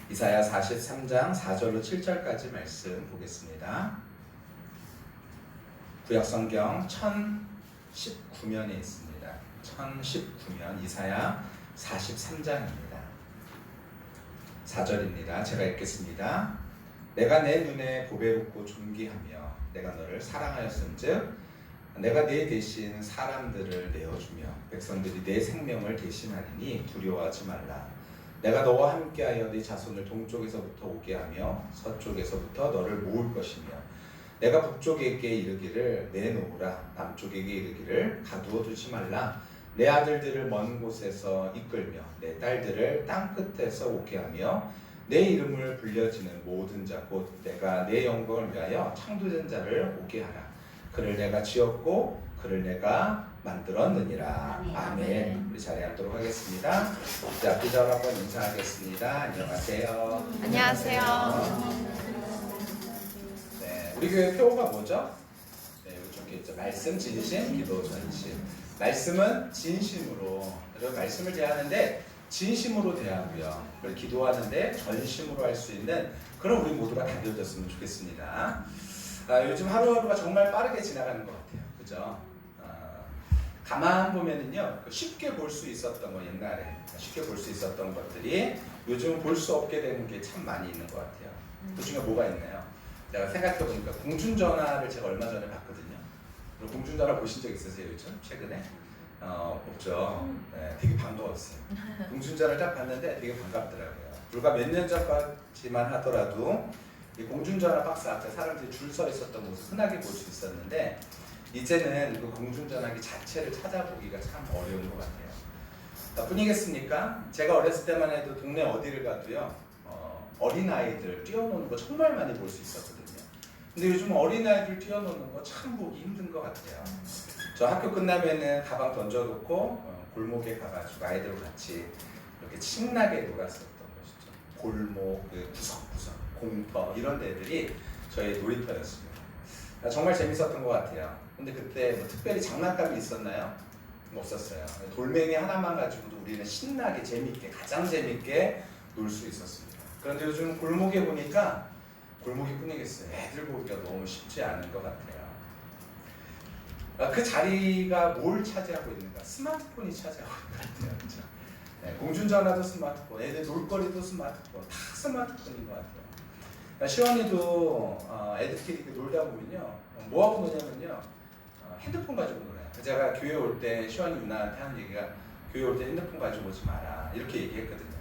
이사야 43장 4절로 7절까지 말씀 보겠습니다. 구약성경 1019면에 있습니다. 1019면 이사야 43장입니다. 4절입니다. 제가 읽겠습니다. 내가 내 눈에 보배롭고 존귀하며 내가 너를 사랑하였은즉 내가 네 대신 사람들을 내어주며 백성들이 내 생명을 대신하리니 두려워하지 말라. 내가 너와 함께하여 네 자손을 동쪽에서부터 오게 하며 서쪽에서부터 너를 모을 것이며 내가 북쪽에게 이르기를 내놓으라 남쪽에게 이르기를 가두어 두지 말라. 내 아들들을 먼 곳에서 이끌며 내 딸들을 땅 끝에서 오게 하며 내 이름을 불려지는 모든 자 곧 내가 내 영광을 위하여 창조된 자를 오게 하라. 그를 내가 지었고 그를 내가 만들었느니라. 아멘. 우리 자리에 앉도록 하겠습니다. 자, 기자로 한번 인사하겠습니다. 안녕하세요. 안녕하세요. 네, 우리 교회 표어가 뭐죠? 네, 여기 적혀 있죠. 말씀, 진심, 기도, 전심. 말씀은 진심으로, 그리고 말씀을 대하는데 진심으로 대하고요. 그걸 기도하는데 전심으로 할 수 있는 그런 우리 모두가 다 되어졌으면 좋겠습니다. 요즘 하루하루가 정말 빠르게 지나가는 것 같아요. 그죠? 가만 보면은요, 쉽게 볼 수 있었던 거, 옛날에 쉽게 볼 수 있었던 것들이 요즘 볼 수 없게 되는 게 참 많이 있는 것 같아요. 그 중에 뭐가 있나요? 제가 생각해보니까 공중전화를 제가 얼마 전에 봤거든요. 공중전화 보신 적 있으세요, 요즘? 최근에? 없죠. 네, 되게 반가웠어요. 공중전화를 딱 봤는데 되게 반갑더라고요. 불과 몇 년 전까지만 하더라도 이 공중전화 박스 앞에 사람들이 줄 서 있었던 모습 흔하게 볼 수 있었는데 이제는 그 공중전화기 자체를 찾아보기가 참 어려운 것 같아요. 뿐이겠습니까? 제가 어렸을 때만 해도 동네 어디를 가도요, 어린아이들 뛰어노는 거 정말 많이 볼 수 있었거든요. 근데 요즘 어린아이들 뛰어노는 거 참 보기 힘든 것 같아요. 저 학교 끝나면은 가방 던져놓고 골목에 가가지고 아이들과 같이 이렇게 신나게 놀았었던 것이죠. 골목, 그 구석구석, 공터 이런 데들이 저의 놀이터였습니다. 정말 재밌었던 것 같아요. 근데 그때 뭐 특별히 장난감이 있었나요? 없었어요. 돌멩이 하나만 가지고도 우리는 신나게 재밌게 가장 재밌게 놀 수 있었습니다. 그런데 요즘 골목에 보니까 골목이 뿐이겠어요. 애들 보기가 너무 쉽지 않은 것 같아요. 그 자리가 뭘 차지하고 있는가? 스마트폰이 차지하고 있는 것 같아요. 그렇죠? 네, 공중전화도 스마트폰, 애들 놀거리도 스마트폰, 다 스마트폰인 것 같아요. 시원이도 애들끼리 놀다 보면요, 뭐하고 노냐면요, 핸드폰 가지고 놀아요. 제가 교회 올 때 시원이 누나한테 하는 얘기가 교회 올 때 핸드폰 가지고 오지 마라 이렇게 얘기했거든요.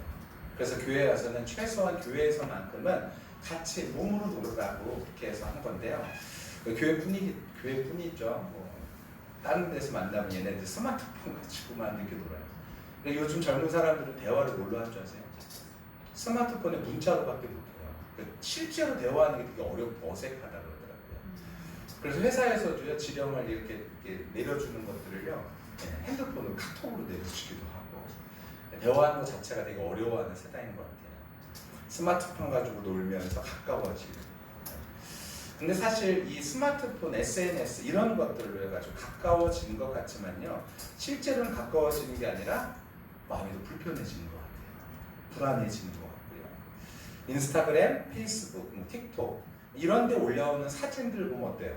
그래서 교회 와서는 최소한 교회에서만큼은 같이 몸으로 놀으라고 그렇게 해서 한 건데요. 교회뿐이죠. 뭐 다른 데서 만나면 얘네들 스마트폰 가지고만 이렇게 놀아요. 근데 요즘 젊은 사람들은 대화를 뭘로 하는 줄 아세요? 스마트폰에 문자로밖에 못해요. 실제로 대화하는 게 되게 어렵고 어색하다 그러더라고요. 그래서 회사에서도요, 지령을 이렇게 내려주는 것들을요, 핸드폰으로 카톡으로 내려주기도 하고 대화하는 것 자체가 되게 어려워하는 세상인 것 같아요. 스마트폰 가지고 놀면서 가까워지고. 근데 사실 이 스마트폰, SNS 이런 것들로 해가지고 가까워지는 것 같지만요, 실제로는 가까워지는 게 아니라 마음이 더 불편해지는 것 같아요. 불안해지는 것 같고요. 인스타그램, 페이스북, 틱톡 이런 데 올라오는 사진들 보면 어때요?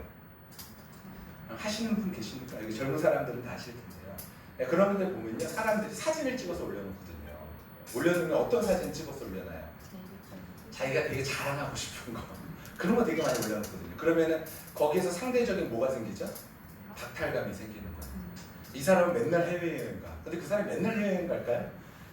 하시는 분 계십니까? 여기 젊은 사람들은 다 하실 텐데요. 그런 데 보면요, 사람들이 사진을 찍어서 올려놓거든요. 올려놓으면 어떤 사진 찍어서 올려놔요? 자기가 되게 자랑하고 싶은 거, 그런 거 되게 많이 올려놓거든요. 그러면은 거기에서 상대적인 뭐가 생기죠? 박탈감이 생기는 거예요. 이 사람은 맨날 해외여행 가. 근데 그 사람이 맨날 해외여행 갈까요?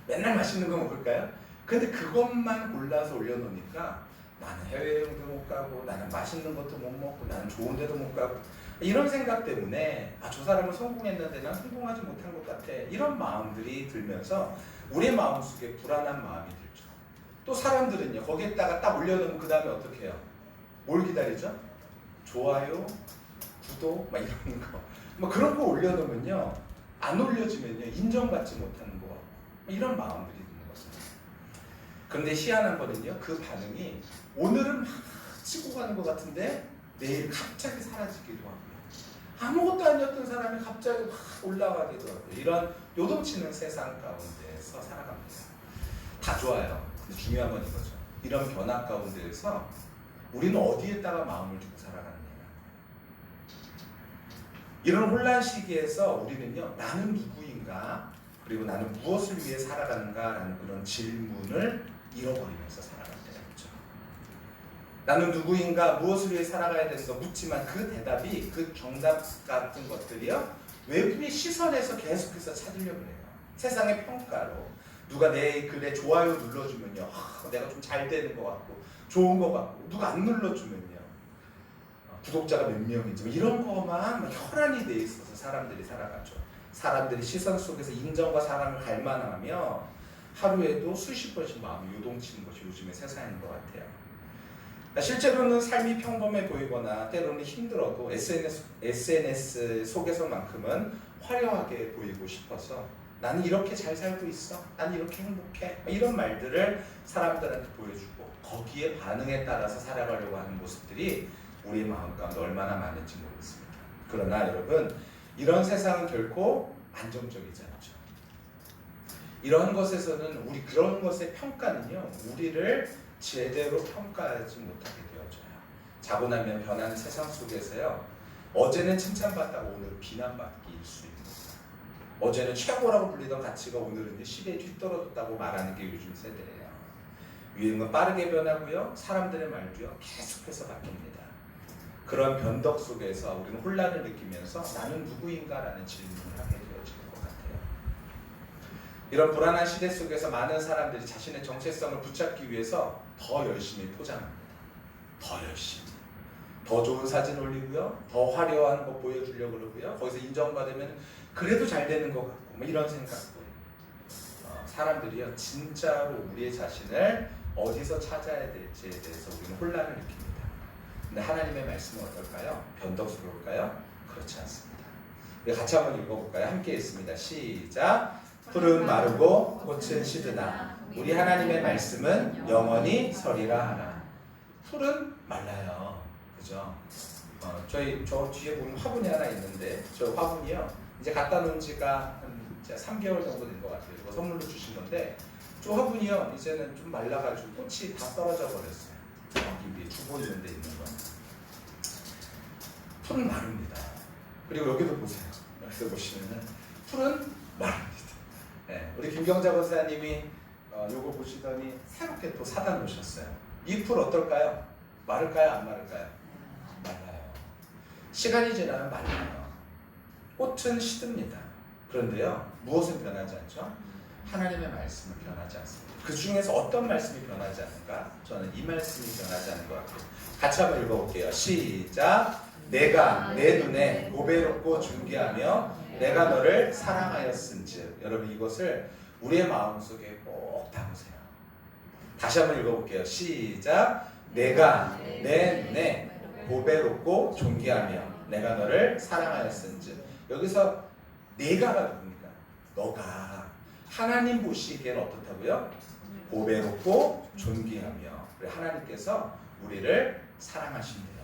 맨날 맛있는 거 먹을까요? 근데 그것만 골라서 올려놓으니까 나는 해외여행도 못 가고 나는 맛있는 것도 못 먹고 나는 좋은 데도 못 가고 이런 생각 때문에 저 사람은 성공했는데 난 성공하지 못한 것 같아, 이런 마음들이 들면서 우리의 마음속에 불안한 마음이 들죠. 또 사람들은요, 거기에다가 딱 올려놓으면 그 다음에 어떻게 해요? 뭘 기다리죠? 좋아요, 구독 막 이런 거, 뭐 그런 거 올려놓으면요, 안 올려지면요 인정받지 못하는 거, 이런 마음들이 드는 것입니다. 그런데 희한한 거는요, 그 반응이 오늘은 막 치고 가는 것 같은데 내일 갑자기 사라지기도 하고요. 아무것도 아니었던 사람이 갑자기 막 올라가기도 하고요. 이런 요동치는 세상 가운데서 살아갑니다. 다 좋아요. 근데 중요한 건 이거죠. 이런 변화 가운데에서 우리는 어디에다가 마음을 두고 살아가느냐. 이런 혼란 시기에서 우리는요, 나는 누구인가, 그리고 나는 무엇을 위해 살아가는가라는 그런 질문을 잃어버리면서 살아갈 때가 있죠. 나는 누구인가, 무엇을 위해 살아가야 되는가 묻지만 그 대답이, 그 정답 같은 것들이요, 외부의 시선에서 계속해서 찾으려고 해요. 세상의 평가로. 누가 내 글에 좋아요 눌러주면요, 내가 좀 잘 되는 것 같고 좋은 것 같고, 누가 안 눌러주면요, 구독자가 몇 명인지 뭐 이런 것만 막 혈안이 돼 있어서 사람들이 살아가죠. 사람들이 시선 속에서 인정과 사랑을 갈망하며 하루에도 수십 번씩 마음이 요동치는 것이 요즘의 세상인 것 같아요. 실제로는 삶이 평범해 보이거나 때로는 힘들어도 SNS 속에서만큼은 화려하게 보이고 싶어서 나는 이렇게 잘 살고 있어, 나는 이렇게 행복해, 이런 말들을 사람들한테 보여주고 거기에 반응에 따라서 살아가려고 하는 모습들이 우리의 마음 가운데 얼마나 많은지 모르겠습니다. 그러나 여러분, 이런 세상은 결코 안정적이지 않죠. 이런 것에서는 우리 그런 것의 평가는요, 우리를 제대로 평가하지 못하게 되어져요. 자고 나면 변하는 세상 속에서요, 어제는 칭찬받다가 오늘은 비난받기일 수 있습니다. 어제는 최고라고 불리던 가치가 오늘은 시대에 뒤떨어졌다고 말하는 게 요즘 세대예요. 유행은 빠르게 변하고요, 사람들의 말도요, 계속해서 바뀝니다. 그런 변덕 속에서 우리는 혼란을 느끼면서 나는 누구인가라는 질문을 하게 되어지는 것 같아요. 이런 불안한 시대 속에서 많은 사람들이 자신의 정체성을 붙잡기 위해서 더 열심히 포장합니다. 더 열심히. 더 좋은 사진 올리고요, 더 화려한 거 보여주려고 그러고요, 거기서 인정받으면 그래도 잘 되는 것 같고, 뭐 이런 생각들. 사람들이요, 진짜로 우리의 자신을 어디서 찾아야 될지에 대해서 우리는 혼란을 느낍니다. 근데 하나님의 말씀은 어떨까요? 변덕스러울까요? 그렇지 않습니다. 우리 같이 한번 읽어볼까요? 함께 읽습니다. 시작. 풀은 마르고 꽃은 시드나 우리 하나님의 말씀은 영원히 서리라 하나. 풀은 말라요, 그죠? 저 뒤에 보면 화분이 하나 있는데, 저 화분이요, 이제 갖다 놓은 지가 한 3개월 정도 된 것 같아요. 이거 선물로 주신 건데, 저 화분이요, 이제는 좀 말라가지고 꽃이 다 떨어져 버렸어요. 여기 위에 두고 있는 데 있는 거. 풀은 마릅니다. 그리고 여기도 보세요. 여기서 보시면은 풀은 마릅니다. 네, 우리 김경자 권사님이 요거 보시더니 새롭게 또 사다 놓으셨어요. 이 풀 어떨까요? 마를까요? 안 마를까요? 말라요. 시간이 지나면 말라요. 꽃은 시듭니다. 그런데요, 무엇은 변하지 않죠? 하나님의 말씀은 변하지 않습니다. 그 중에서 어떤 말씀이 변하지 않는가? 저는 이 말씀이 변하지 않는 것 같아요. 같이 한번 읽어볼게요. 시작. 내가 내 눈에 보배롭고 존귀하며 내가 너를 사랑하였은즉. 여러분, 이것을 우리의 마음속에 꼭 담으세요. 다시 한번 읽어볼게요. 시작. 내가 내 눈에 보배롭고 존귀하며 내가 너를 사랑하였은즉. 여기서 내가가 누굽니까? 너가. 하나님 보시기에는 어떻다고요? 보배롭고 존귀하며. 하나님께서 우리를 사랑하신대요.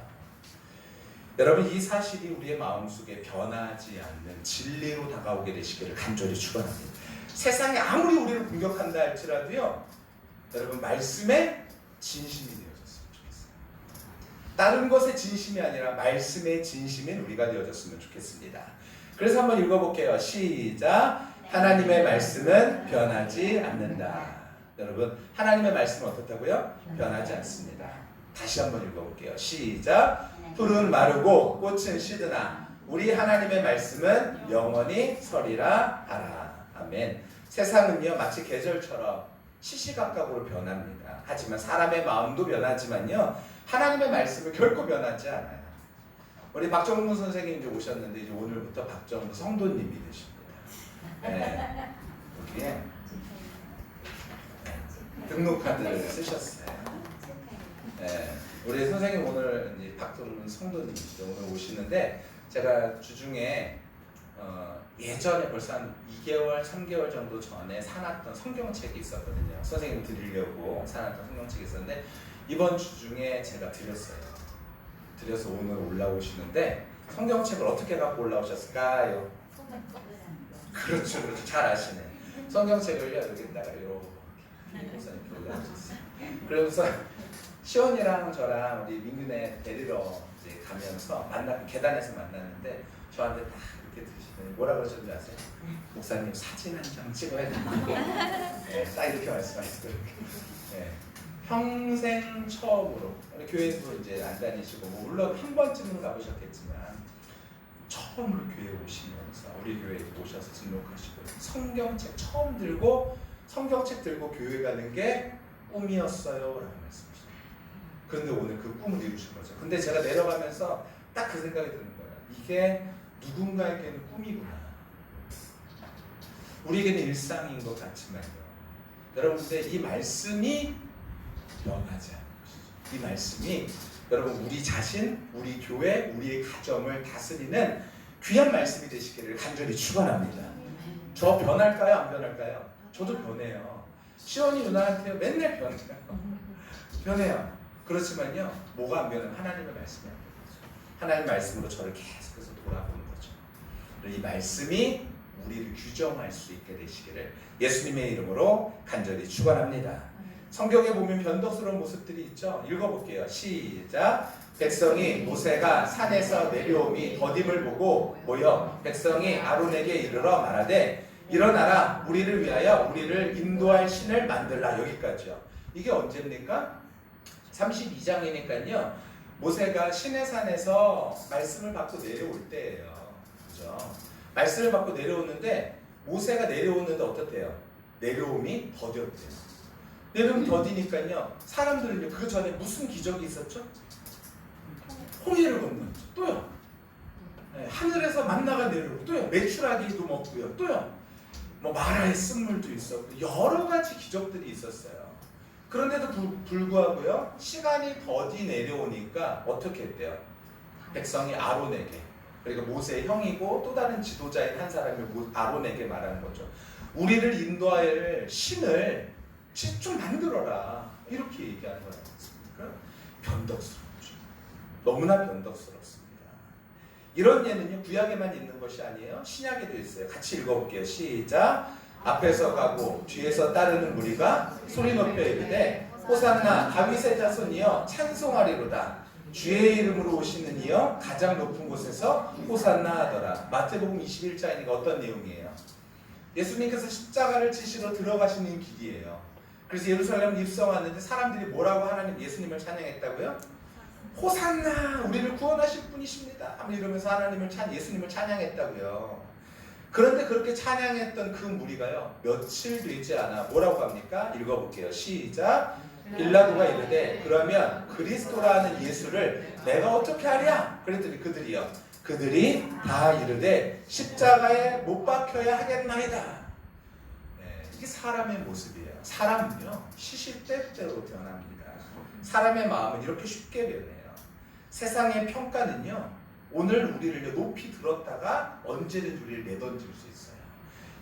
여러분, 이 사실이 우리의 마음속에 변하지 않는 진리로 다가오게 되시기를 간절히 축원합니다. 세상이 아무리 우리를 공격한다 할지라도요, 여러분, 말씀에 진심이 되어졌으면 좋겠어요. 다른 것에 진심이 아니라 말씀의 진심인 우리가 되어졌으면 좋겠습니다. 그래서 한번 읽어볼게요. 시작. 하나님의 말씀은 변하지 않는다. 여러분, 하나님의 말씀은 어떻다고요? 변하지 않습니다. 다시 한번 읽어볼게요. 시작. 풀은 마르고 꽃은 시드나 우리 하나님의 말씀은 영원히 서리라 하라. 아멘. 세상은요, 마치 계절처럼 시시각각으로 변합니다. 하지만 사람의 마음도 변하지만요, 하나님의 말씀은 결코 변하지 않아요. 우리 박정무 선생님 이제 오셨는데, 이제 오늘부터 박정무 성도님이 되십니다. 네, 여기에 등록카드를 쓰셨어요. 네, 우리 선생님 오늘 이제 박정무 성도님이시죠. 오늘 오시는데, 제가 주중에 예전에 벌써 한 2개월, 3개월 정도 전에 사놨던 성경책이 있었거든요. 선생님 드리려고 사놨던 성경책이 있었는데, 이번 주중에 제가 드렸어요. 드려서 오늘 올라오시는데, 성경책을 어떻게 갖고 올라오셨을까요? 그렇죠, 그렇죠. 잘 아시네. 성경책을요, 여기다가 이렇게 목사님 교회 오셨어요. 그러면서 시원이랑 저랑 우리 민규네 데리러 이제 가면서 계단에서 만났는데 저한테 딱 이렇게 드시더니 뭐라 그러셨는지 아세요? 목사님 사진 한 장 찍어야 된다. 네, 딱 이렇게 말씀하시더라고요. 네. 평생 처음으로 우리 교회도 이제 안 다니시고 뭐 물론 한 번쯤은 가보셨겠지만 처음으로 교회 오시면서 우리 교회에 오셔서 등록하시고 성경책 처음 들고 성경책 들고 교회 가는 게 꿈이었어요 라고 말씀하셨어요. 그런데 오늘 그 꿈을 이루신 거죠. 근데 제가 내려가면서 딱 그 생각이 드는 거예요. 이게 누군가에게는 꿈이구나. 우리에게는 일상인 것 같지만요. 여러분들 이 말씀이 변하지 않는 것이죠. 이 말씀이 여러분 우리 자신, 우리 교회, 우리의 가정을 다스리는 귀한 말씀이 되시기를 간절히 축원합니다. 저 변할까요? 안 변할까요? 저도 변해요. 시원이 누나한테 맨날 변해요. 변해요. 그렇지만요. 뭐가 안 변하면 하나님의 말씀이 안 변하죠. 하나님의 말씀으로 저를 계속해서 돌아보는 거죠. 이 말씀이 우리를 규정할 수 있게 되시기를 예수님의 이름으로 간절히 축원합니다. 성경에 보면 변덕스러운 모습들이 있죠. 읽어볼게요. 시작. 백성이 모세가 산에서 내려옴이 더딤을 보고 모여 백성이 아론에게 이르러 말하되 일어나라 우리를 위하여 우리를 인도할 신을 만들라. 여기까지요. 이게 언제입니까? 32장이니까요. 모세가 시내산에서 말씀을 받고 내려올 때예요. 그죠? 말씀을 받고 내려오는데 모세가 내려오는데 어떻대요? 내려옴이 더뎠대요. 내려오면 더디니까요. 사람들은요. 그 전에 무슨 기적이 있었죠? 홍해를 건넜죠. 또요. 네, 하늘에서 만나가 내려오고 또요. 메추라기도 먹고요. 또요. 뭐 마라의 쓴물도 있었고 여러 가지 기적들이 있었어요. 그런데도 불구하고요. 시간이 더디 내려오니까 어떻게 했대요? 백성이 아론에게 그러니까 모세의 형이고 또 다른 지도자인 한 사람이 아론에게 말하는 거죠. 우리를 인도할 신을 좀 만들어라. 이렇게 얘기하는 거지 않습니까? 변덕스럽죠. 너무나 변덕스럽습니다. 이런 예는요. 구약에만 있는 것이 아니에요. 신약에도 있어요. 같이 읽어볼게요. 시작. 앞에서 가고 뒤에서 따르는 무리가 소리 높여 이르되 호산나 다윗의 자손이여 찬송하리로다. 주의 이름으로 오시는 이여 가장 높은 곳에서 호산나 하더라. 마태복음 21장이니까 어떤 내용이에요? 예수님께서 십자가를 지시러 들어가시는 길이에요. 그래서 예루살렘 입성하는데 사람들이 뭐라고 하나님 예수님을 찬양했다고요? 호산나 우리를 구원하실 분이십니다. 이러면서 하나님을 예수님을 찬양했다고요. 그런데 그렇게 찬양했던 그 무리가요. 며칠 되지 않아 뭐라고 합니까? 읽어볼게요. 시작. 빌라도가 이르되 그러면 그리스도라는 예수를 내가 어떻게 하랴? 그랬더니 그들이 다 이르되 십자가에 못 박혀야 하겠나이다. 네, 이게 사람의 모습이에요. 사람은요 시시때때로 변합니다. 사람의 마음은 이렇게 쉽게 변해요. 세상의 평가는요 오늘 우리를 높이 들었다가 언제든지 우리를 내던질 수 있어요.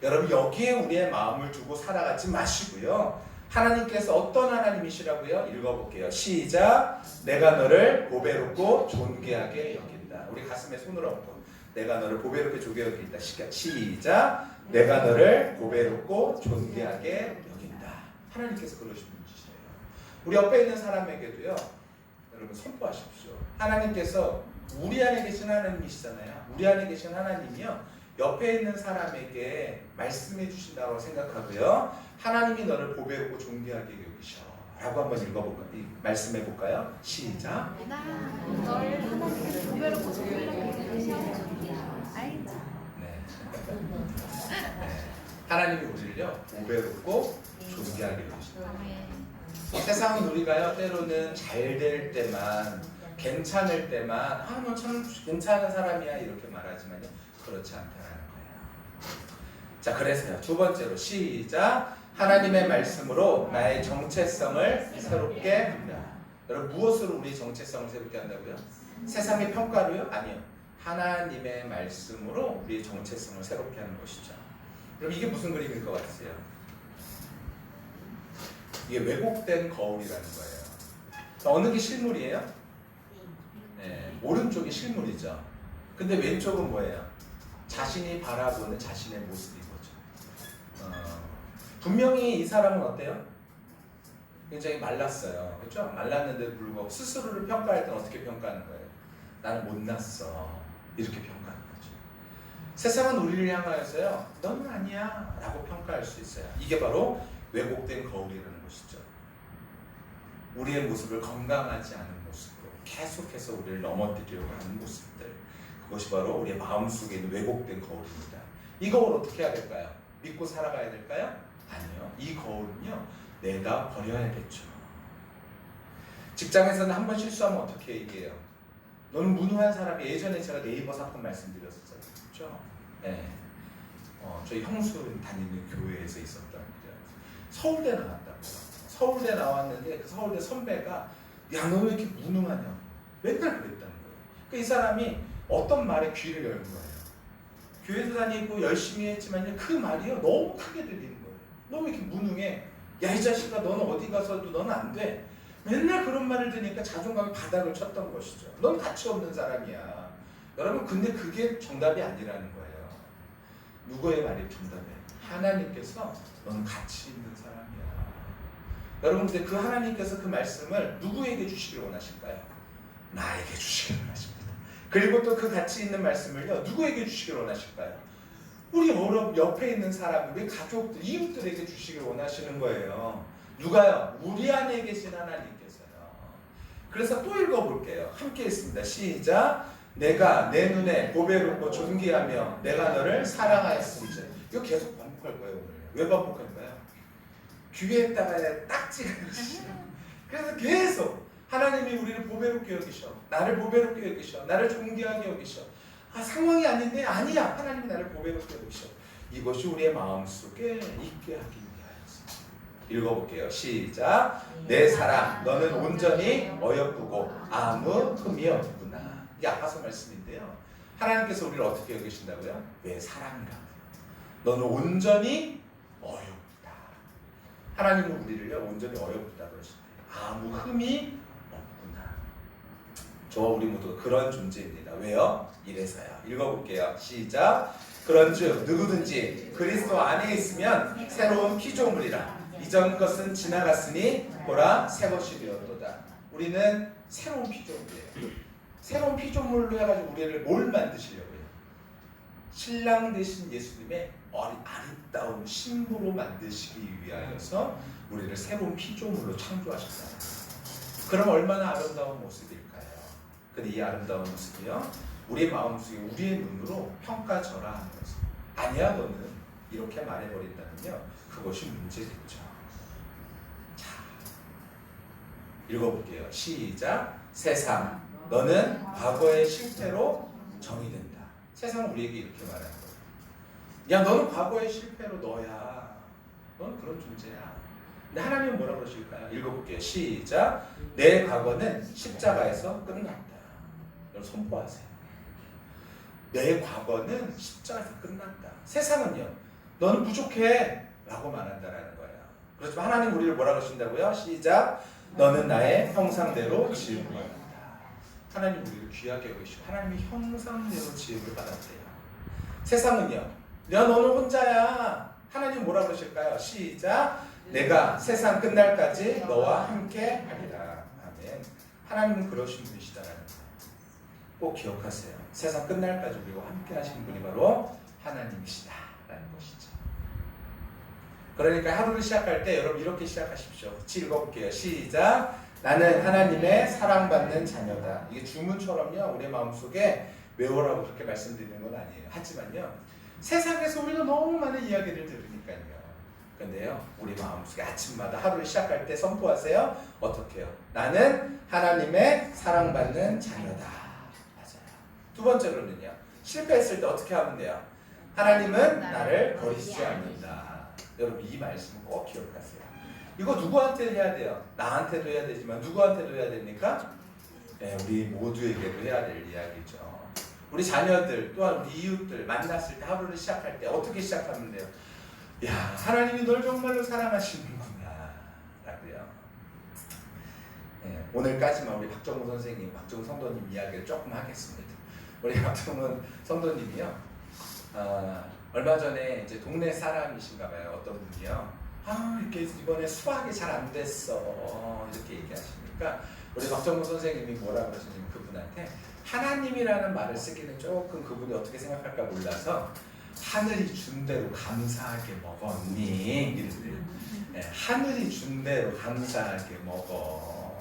여러분 여기에 우리의 마음을 두고 살아가지 마시고요. 하나님께서 어떤 하나님이시라고요? 읽어볼게요. 시작. 내가 너를 보배롭고 존귀하게 여긴다. 우리 가슴에 손을 얹고 내가 너를 보배롭게 존귀하게 여긴다. 시작. 내가 너를 보배롭고 존귀하게 여긴다. 하나님께서 그러신 분이시래요. 우리 옆에 있는 사람에게도요. 여러분 선포하십시오. 하나님께서 우리 안에 계신 하나님이시잖아요. 우리 안에 계신 하나님이요. 옆에 있는 사람에게 말씀해 주신다고 생각하고요. 하나님이 너를 보배롭고 존귀하게 여기셔. 라고 한번 읽어볼까요? 말씀해 볼까요? 시작. 널 하나님께서 보배롭고 존귀하게 여기셔. 네. 하나님이 우리를요. 보배롭고 존귀하게 여기신다. 세상은 우리가요. 때로는 잘 될 때만 괜찮을 때만 뭐 참 괜찮은 사람이야 이렇게 말하지만요. 그렇지 않다라는 거예요. 자, 그래서요. 두 번째로 시작. 하나님의 말씀으로 나의 정체성을 새롭게 한다. 여러분 무엇으로 우리 정체성을 새롭게 한다고요? 세상의 평가로요? 아니요. 하나님의 말씀으로 우리의 정체성을 새롭게 하는 것이죠. 그럼 이게 무슨 그림일 것 같으세요? 이게 왜곡된 거울이라는 거예요. 어느 게 실물이에요? 네, 오른쪽이 실물이죠. 근데 왼쪽은 뭐예요? 자신이 바라보는 자신의 모습인 거죠. 분명히 이 사람은 어때요? 굉장히 말랐어요. 그렇죠? 말랐는데도 불구하고 스스로를 평가할 때는 어떻게 평가하는 거예요? 나는 못났어. 이렇게 평가하는 거죠. 세상은 우리를 향하여서요. 너는 아니야 라고 평가할 수 있어요. 이게 바로 왜곡된 거울이라는 것이죠. 우리의 모습을 건강하지 않은 모습으로 계속해서 우리를 넘어뜨리려고 하는 모습들, 그것이 바로 우리의 마음속에 있는 왜곡된 거울입니다. 이 거울 어떻게 해야 될까요? 믿고 살아가야 될까요? 아니요. 이 거울은요, 내가 버려야겠죠. 직장에서는 한 번 실수하면 어떻게 얘기해요? 너는 무능한 사람이. 예전에 제가 네이버 사건 말씀드렸었죠. 그렇죠? 네. 저희 형수 다니는 교회에서 있었던 일이에요. 서울대 나왔다고. 서울대 나왔는데 그 서울대 선배가 야, 너 왜 이렇게 무능하냐? 맨날 그랬다는 거예요. 그러니까 이 사람이 어떤 말에 귀를 열는 거예요. 교회도 다니고 열심히 했지만 그 말이요 너무 크게 들리는 거예요. 너 왜 이렇게 무능해? 야, 이 자식아, 너는 어디 가서도 너는 안 돼. 맨날 그런 말을 들으니까 자존감이 바닥을 쳤던 것이죠. 넌 가치 없는 사람이야. 여러분, 근데 그게 정답이 아니라는 거예요. 누구의 말이 정답이에요? 하나님께서 너는 가치 있는 사람이야. 여러분, 근데 그 하나님께서 그 말씀을 누구에게 주시기를 원하실까요? 나에게 주시기를 원하십니다. 그리고 또 그 가치 있는 말씀을요, 누구에게 주시기를 원하실까요? 우리 옆에 있는 사람, 우리 가족들, 이웃들에게 주시기를 원하시는 거예요. 누가요? 우리 안에 계신 하나님께서요. 그래서 또 읽어볼게요. 함께 읽습니다. 시작. 내가 내 눈에 보배롭고 존귀하며 내가 너를 사랑하였음즉. 이거 계속 반복할 거예요. 오늘. 왜 반복할까요? 귀에다가 딱지가 있어요. 그래서 계속 하나님이 우리를 보배롭게 여기셔. 나를 보배롭게 여기셔. 나를 존귀하게 여기셔. 상황이 아닌데 아니야. 하나님이 나를 보배롭게 여기셔. 이것이 우리의 마음속에 있게 하기 위하여서. 읽어볼게요. 시작. 내 사랑 너는 온전히 어여쁘고 아무 흠이 없구나. 이게 아까서 말씀인데요. 하나님께서 우리를 어떻게 여기신다고요? 내 사랑이라고요. 너는 온전히 어여쁘다. 하나님은 우리를요 온전히 어여쁘다 그러신대요. 아무 흠이 없구나. 저와 우리 모두 그런 존재입니다. 왜요? 이래서요. 읽어볼게요. 시작. 그런즉 누구든지 그리스도 안에 있으면 새로운 피조물이라. 이전 것은 지나갔으니 보라 새 것이 되었도다. 우리는 새로운 피조물이에요. 새로운 피조물로 해가지고 우리를 뭘 만드시려고요? 신랑 되신 예수님의 아름다운 신부로 만드시기 위하여서 우리를 새로운 피조물로 창조하셨잖아요. 그럼 얼마나 아름다운 모습일까요? 근데 이 아름다운 모습이요, 우리 마음속에 우리의 눈으로 평가절하하는 것을. 아니야 너는 이렇게 말해버린다면요, 그것이 문제겠죠. 자, 읽어볼게요. 시작. 세상 너는 과거의 실패로 정의된다. 세상은 우리에게 이렇게 말하는 거예요. 야, 너는 과거의 실패로 너야. 너는 그런 존재야. 근데 하나님은 뭐라 그러실까요? 읽어볼게요. 시작. 내 과거는 십자가에서 끝났다. 여러분 선포하세요. 내 과거는 십자가에서 끝났다. 세상은요, 너는 부족해 라고 말한다라는 거예요. 그렇지만 하나님 우리를 뭐라 그러신다고요? 시작. 너는 나의 형상대로 지음을 받았다. 하나님 우리를 귀하게 여기시고 하나님의 형상대로 지음을 받았대요. 세상은요, 야 너는 혼자야. 하나님 뭐라 그러실까요? 시작. 내가 세상 끝날까지 너와 함께 하리라. 아멘. 하나님은 그러신 분이시다라는 거예요. 꼭 기억하세요. 세상 끝날까지 우리와 함께 하시는 분이 바로 하나님이시다라는 것이죠. 그러니까 하루를 시작할 때 여러분 이렇게 시작하십시오. 같이 읽어볼게요. 시작. 나는 하나님의 사랑받는 자녀다. 이게 주문처럼요 우리 마음속에 외우라고 그렇게 말씀드리는 건 아니에요. 하지만요 세상에서 우리가 너무 많은 이야기를 들으니까요. 근데요 우리 마음속에 아침마다 하루를 시작할 때 선포하세요. 어떻게 해요? 나는 하나님의 사랑받는 자녀다. 맞아요. 두 번째로는요, 실패했을 때 어떻게 하면 돼요? 하나님은 나를 버리시지 않는다. 여러분 이 말씀 꼭 기억하세요. 이거 누구한테 해야 돼요? 나한테도 해야 되지만 누구한테도 해야 됩니까? 네, 우리 모두에게도 해야 될 이야기죠. 우리 자녀들 또한 우리 이웃들 만났을 때 하루를 시작할 때 어떻게 시작하면 돼요? 야, 하나님이 널 정말로 사랑하시는구나 라고요. 네, 오늘까지만 우리 박정우 선생님, 박정우 성도님 이야기를 조금 하겠습니다. 우리 박정우 성도님이요, 얼마 전에 이제 동네 사람이신가 봐요. 어떤 분이요, 이렇게 이번에 수학이 잘 안 됐어 이렇게 얘기하시니까 우리 박정무 선생님이 뭐라 그러시냐면 그분한테 하나님이라는 말을 쓰기는 조금 그분이 어떻게 생각할까 몰라서 하늘이 준 대로 감사하게 먹었니? 이랬대요. 네, 하늘이 준 대로 감사하게 먹어.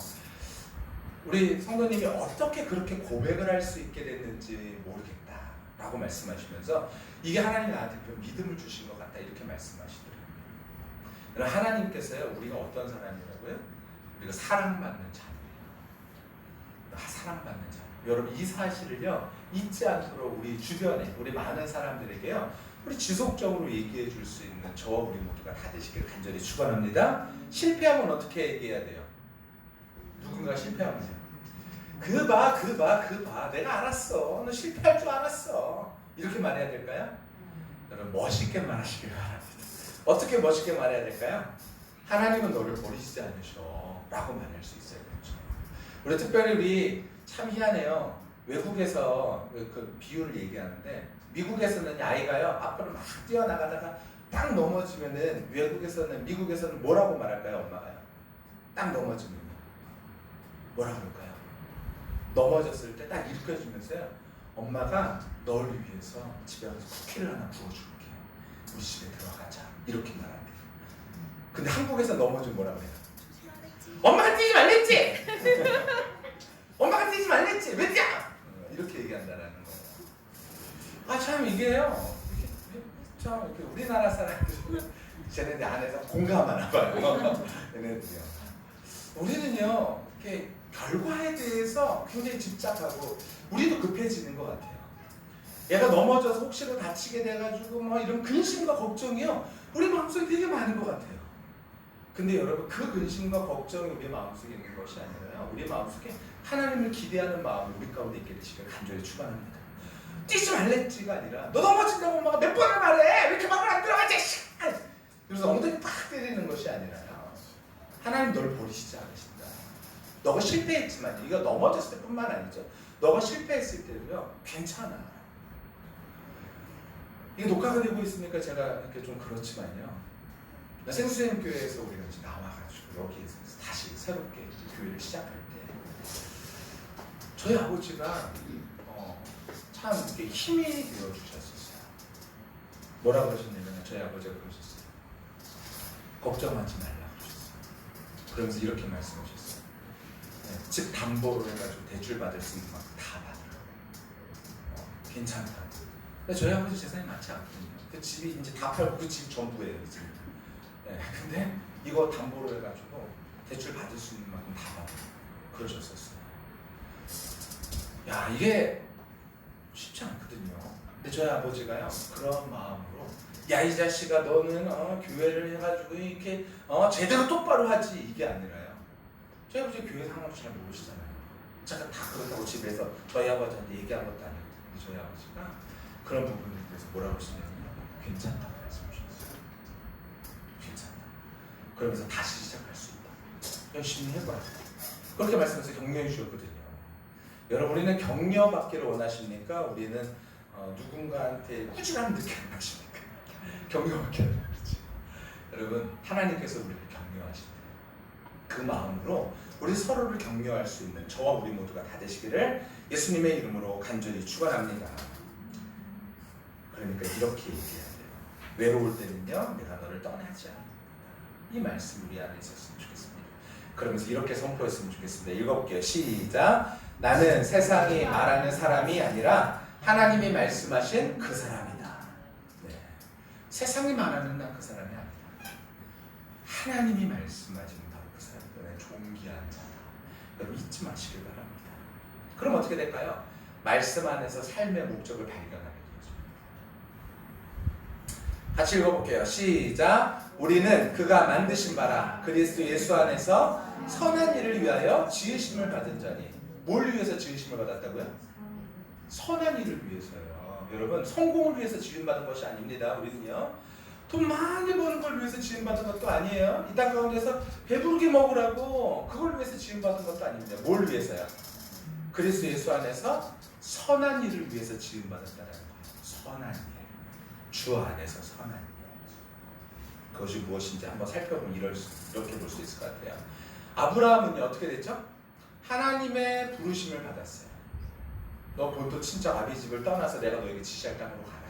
우리 성도님이 어떻게 그렇게 고백을 할 수 있게 됐는지 모르겠다 라고 말씀하시면서 이게 하나님이 나한테 믿음을 주신 것 같다 이렇게 말씀하시더라고요. 그럼 하나님께서요 우리가 어떤 사람이라고요? 우리가 사랑받는 자녀예요. 사랑받는 자녀. 여러분 이 사실을요 잊지 않도록 우리 주변에 우리 많은 사람들에게요 우리 지속적으로 얘기해 줄 수 있는 저와 우리 모두가 다 되시길 간절히 축원합니다. 실패하면 어떻게 얘기해야 돼요? 누군가 실패하면요 그 봐 내가 알았어 너 실패할 줄 알았어 이렇게 말해야 될까요? 여러분 멋있게 말하시길 바랍니다. 어떻게 멋있게 말해야 될까요? 하나님은 너를 버리시지 않으셔 라고 말할 수 있어야 되죠. 우리 특별히 우리 참 희한해요. 외국에서 그 비유를 얘기하는데 미국에서는 아이가요 앞으로 막 뛰어나가다가 딱 넘어지면은 미국에서는 뭐라고 말할까요? 엄마가요 딱 넘어지면 뭐라 그럴까요? 넘어졌을 때 딱 일으켜주면서요 엄마가 너를 위해서 집에 가서 쿠키를 하나 구워줄게 우리 집에 들어가자 이렇게 말합니다. 근데 한국에서 넘어지면 뭐라 그래요? 엄마가 뛰지 말랬지? 엄마가 뛰지 말랬지? 왜 뛰어? 이렇게 얘기한다라는 거예요. 참 이게요 참 이렇게 우리나라 사람들이 쟤네들 안에서 공감하나 봐요. 얘네들이요. 우리는요 이렇게 결과에 대해서 굉장히 집착하고 우리도 급해지는 것 같아요. 얘가 넘어져서 혹시라도 다치게 돼가지고 뭐 이런 근심과 걱정이요 우리 마음속에 되게 많은 것 같아요. 근데 여러분 그 근심과 걱정이 우리 마음속에 있는 것이 아니라요 우리 마음속에 하나님을 기대하는 마음이 우리 가운데 있게 되시길 간절히 축원합니다. 뛰지 말랬지가 아니라 너 넘어진다고 엄마가 몇 번을 말해 왜 이렇게 말을 안 들어가지? 그래서 엉덩이 팍 때리는 것이 아니라요 하나님 너를 버리시지 않으신다. 너가 실패했지만 이거 넘어졌을 때뿐만 아니죠. 너가 실패했을 때도요 괜찮아. 이게 녹화가 되고 있으니까 제가 이렇게 좀 그렇지만요 생수님 교회에서 우리가 이제 나와가지고 여기에서 다시 새롭게 교회를 시작할 때 저희 아버지가 참 이렇게 힘이 되어 주셨었어요. 뭐라 그러셨냐면 저희 아버지가 그러셨어요. 걱정하지 말라 그러셨어요. 그러면서 이렇게 말씀하셨어요. 집 담보로 해가지고 대출 받을 수 있는 만큼 다 받으라고. 괜찮다. 근데 저희 아버지 재산이 많지 않거든요. 그 집이 이제 다 팔고 그 집 전부예요. 지금. 근데 이거 담보로 해가지고 대출 받을 수 있는 만큼 다 받으라고 그러셨었어요. 야 이게 쉽지 않거든요. 근데 저희 아버지가요 그런 마음으로 야 이 자식아 너는 교회를 해가지고 이렇게 제대로 똑바로 하지 이게 아니라요. 저희 아버지 교회 상황도 잘 모르시잖아요. 제가 다 그렇다고 집에서 저희 아버지한테 얘기한 것도 아니고 근데 저희 아버지가 그런 부분에 대해서 뭐라고 하시냐면요 괜찮다고 말씀하셨어요. 괜찮다. 그러면서 다시 시작할 수 있다. 열심히 해봐. 그렇게 말씀해서 격려해 주셨거든요. 여러분 우리는 격려받기를 원하십니까? 우리는 누군가한테 꾸준함 느끼는 것입니까? 격려받기를 원하지. 여러분 하나님께서 우리를 격려하신대요. 그 마음으로 우리 서로를 격려할 수 있는 저와 우리 모두가 다 되시기를 예수님의 이름으로 간절히 축원합니다. 그러니까 이렇게 얘기해야 돼요. 외로울 때는요 내가 너를 떠나지 않는다. 이 말씀 우리 안에 있었으면 좋겠습니다. 그러면서 이렇게 선포했으면 좋겠습니다. 읽어볼게요. 시작. 나는 세상이 말하는 사람이 아니라 하나님이 말씀하신 그 사람이다. 네. 세상이 말하는 난 그 사람이 아니다. 하나님이 말씀하신 바로 그 사람이다. 존귀한 자다. 여러분 잊지 마시길 바랍니다. 그럼 어떻게 될까요? 말씀 안에서 삶의 목적을 발견하게 되죠. 같이 읽어볼게요. 시작. 우리는 그가 만드신 바라 그리스도 예수 안에서 선한 일을 위하여 지으심을 받은 자니. 뭘 위해서 지으심을 받았다고요? 선한 일을 위해서요. 여러분 성공을 위해서 지음받은 것이 아닙니다. 우리는요 돈 많이 버는 걸 위해서 지음받은 것도 아니에요. 이 땅 가운데서 배부르게 먹으라고 그걸 위해서 지음받은 것도 아닙니다. 뭘 위해서요? 그리스도 예수 안에서 선한 일을 위해서 지음받았다는 거예요. 선한 일. 주 안에서 선한 일. 그것이 무엇인지 한번 살펴보면 이렇게 볼 수 있을 것 같아요. 아브라함은요 어떻게 됐죠? 하나님의 부르심을 받았어요. 너 본토 친척 아비 집을 떠나서 내가 너에게 지시할 땅으로 가라.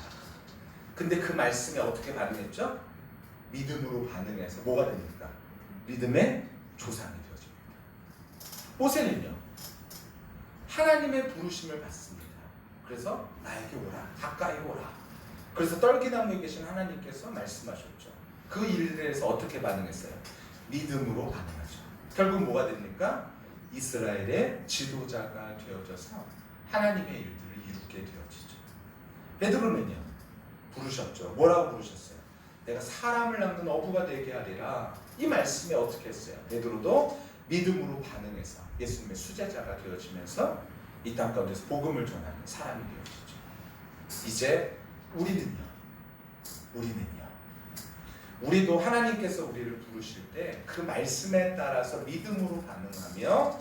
근데 그 말씀에 어떻게 반응했죠? 믿음으로 반응해서 뭐가 됩니까? 믿음의 조상이 되어집니다. 모세는요 하나님의 부르심을 받습니다. 그래서 나에게 오라, 가까이 오라. 그래서 떨기나무에 계신 하나님께서 말씀하셨죠. 그 일에 대해서 어떻게 반응했어요? 믿음으로 반응하죠. 결국 뭐가 됩니까? 이스라엘의 지도자가 되어져서 하나님의 일들을 이루게 되어지죠. 베드로는요 부르셨죠. 뭐라고 부르셨어요? 내가 사람을 낳는 어부가 되게 하리라. 이 말씀에 어떻게 했어요? 베드로도 믿음으로 반응해서 예수님의 수제자가 되어지면서 이 땅 가운데서 복음을 전하는 사람이 되어지죠. 이제 우리는요 우리도 하나님께서 우리를 부르실 때 그 말씀에 따라서 믿음으로 반응하며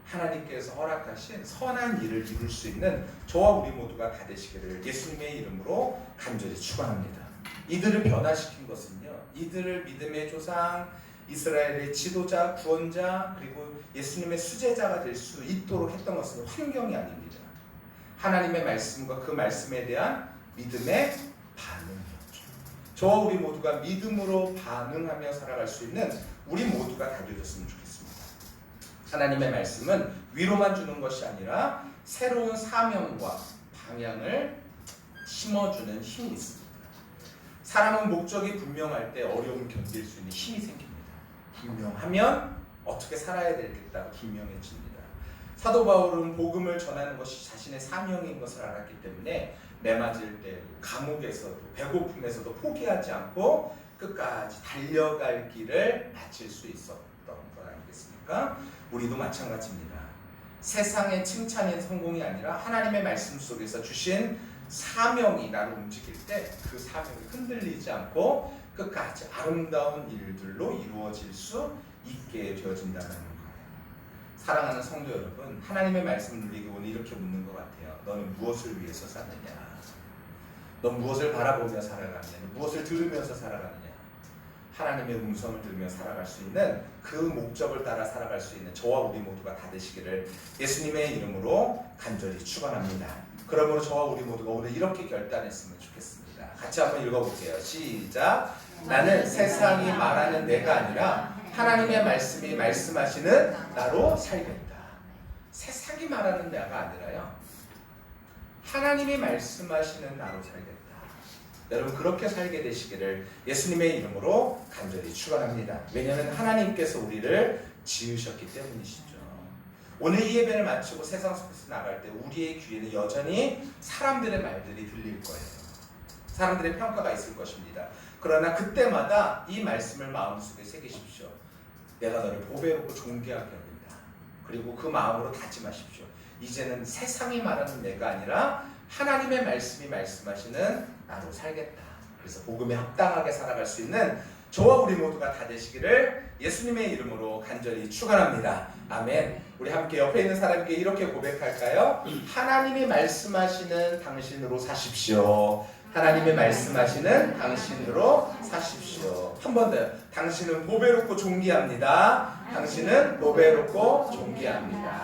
하나님께서 허락하신 선한 일을 이룰 수 있는 저와 우리 모두가 다 되시기를 예수님의 이름으로 간절히 축원합니다. 이들을 변화시킨 것은요 이들을 믿음의 조상, 이스라엘의 지도자, 구원자, 그리고 예수님의 수제자가 될 수 있도록 했던 것은 환경이 아닙니다. 하나님의 말씀과 그 말씀에 대한 믿음의 반응이었죠. 저와 우리 모두가 믿음으로 반응하며 살아갈 수 있는 우리 모두가 다 되어졌으면 좋겠습니다. 하나님의 말씀은 위로만 주는 것이 아니라 새로운 사명과 방향을 심어주는 힘이 있습니다. 사람은 목적이 분명할 때 어려움을 견딜 수 있는 힘이 생깁니다. 분명하면 어떻게 살아야 되겠다고 분명해집니다. 사도 바울은 복음을 전하는 것이 자신의 사명인 것을 알았기 때문에 매맞을 때 감옥에서도 배고픔에서도 포기하지 않고 끝까지 달려갈 길을 마칠 수 있었던 것 아니겠습니까? 우리도 마찬가지입니다. 세상의 칭찬인 성공이 아니라 하나님의 말씀 속에서 주신 사명이 나를 움직일 때 그 사명이 흔들리지 않고 끝까지 아름다운 일들로 이루어질 수 있게 되어진다는 거예요. 사랑하는 성도 여러분, 하나님의 말씀을 우리에게 오늘 이렇게 묻는 것 같아요. 너는 무엇을 위해서 사느냐? 넌 무엇을 바라보며 살아가느냐? 무엇을 들으면서 살아가느냐? 하나님의 음성을 들으며 살아갈 수 있는 그 목적을 따라 살아갈 수 있는 저와 우리 모두가 다 되시기를 예수님의 이름으로 간절히 축원합니다. 그러므로 저와 우리 모두가 오늘 이렇게 결단했으면 좋겠습니다. 같이 한번 읽어볼게요. 시작. 나는 세상이 말하는 내가 아니라 하나님의 말씀이 말씀하시는 나로 살겠다. 세상이 말하는 내가 아니라요, 하나님이 말씀하시는 나로 살겠다. 여러분 그렇게 살게 되시기를 예수님의 이름으로 간절히 축원합니다. 왜냐하면 하나님께서 우리를 지으셨기 때문이시죠. 오늘 이 예배를 마치고 세상 속에서 나갈 때 우리의 귀에는 여전히 사람들의 말들이 들릴 거예요. 사람들의 평가가 있을 것입니다. 그러나 그때마다 이 말씀을 마음속에 새기십시오. 내가 너를 보배롭고 존귀하게 합니다. 그리고 그 마음으로 다짐하십시오. 이제는 세상이 말하는 내가 아니라 하나님의 말씀이 말씀하시는 나로 살겠다. 그래서 복음에 합당하게 살아갈 수 있는 저와 우리 모두가 다 되시기를 예수님의 이름으로 간절히 축원합니다. 아멘. 우리 함께 옆에 있는 사람에게 이렇게 고백할까요? 하나님이 말씀하시는 당신으로 사십시오. 하나님의 말씀하시는 당신으로 사십시오. 한 번 더요. 당신은 보배롭고 존귀합니다. 당신은 보배롭고 존귀합니다.